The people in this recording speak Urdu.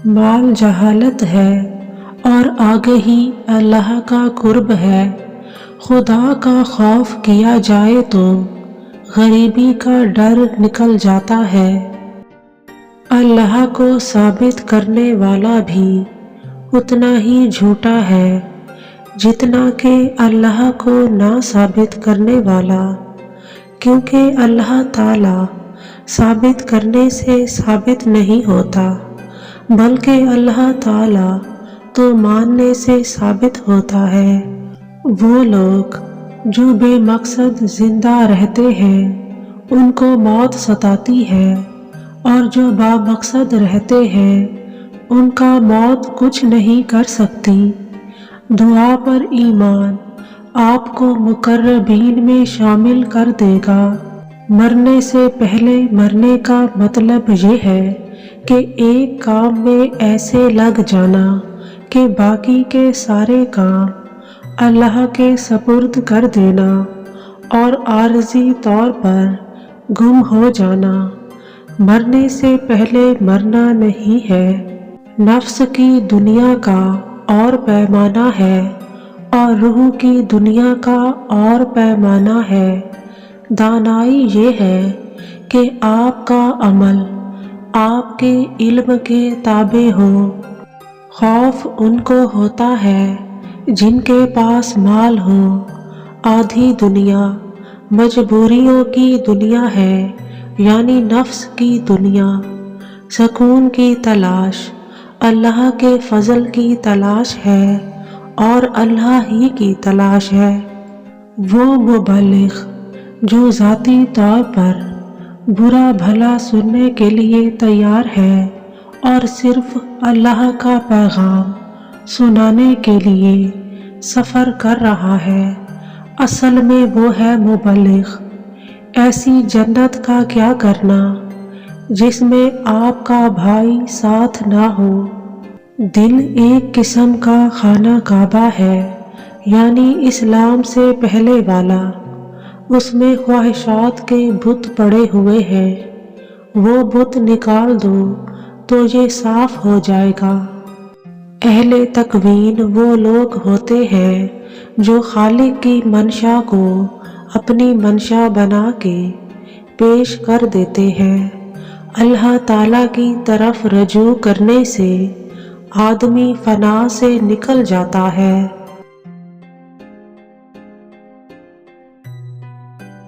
مال جہالت ہے اور آگہی اللہ کا قرب ہے۔ خدا کا خوف کیا جائے تو غریبی کا ڈر نکل جاتا ہے۔ اللہ کو ثابت کرنے والا بھی اتنا ہی جھوٹا ہے جتنا کہ اللہ کو نہ ثابت کرنے والا، کیونکہ اللہ تعالی ثابت کرنے سے ثابت نہیں ہوتا، بلکہ اللہ تعالی تو ماننے سے ثابت ہوتا ہے۔ وہ لوگ جو بے مقصد زندہ رہتے ہیں ان کو موت ستاتی ہے، اور جو با مقصد رہتے ہیں ان کا موت کچھ نہیں کر سکتی۔ دعا پر ایمان آپ کو مقربین میں شامل کر دے گا۔ مرنے سے پہلے مرنے کا مطلب یہ ہے کہ ایک کام میں ایسے لگ جانا کہ باقی کے سارے کام اللہ کے سپرد کر دینا اور عارضی طور پر گم ہو جانا۔ مرنے سے پہلے مرنا نہیں ہے۔ نفس کی دنیا کا اور پیمانہ ہے اور روح کی دنیا کا اور پیمانہ ہے۔ دانائی یہ ہے کہ آپ کا عمل آپ کے علم کے تابع ہو۔ خوف ان کو ہوتا ہے جن کے پاس مال ہو۔ آدھی دنیا مجبوریوں کی دنیا ہے، یعنی نفس کی دنیا۔ سکون کی تلاش اللہ کے فضل کی تلاش ہے اور اللہ ہی کی تلاش ہے۔ وہ مبلغ جو ذاتی طور پر برا بھلا سننے کے لیے تیار ہے اور صرف اللہ کا پیغام سنانے کے لیے سفر کر رہا ہے، اصل میں وہ ہے مبلغ۔ ایسی جنت کا کیا کرنا جس میں آپ کا بھائی ساتھ نہ ہو۔ دل ایک قسم کا خانہ کعبہ ہے، یعنی اسلام سے پہلے والا۔ اس میں خواہشات کے بت پڑے ہوئے ہیں۔ وہ بت نکال دو تو یہ صاف ہو جائے گا۔ اہل تکوین وہ لوگ ہوتے ہیں جو خالق کی منشا کو اپنی منشا بنا کے پیش کر دیتے ہیں۔ اللہ تعالی کی طرف رجوع کرنے سے آدمی فنا سے نکل جاتا ہے۔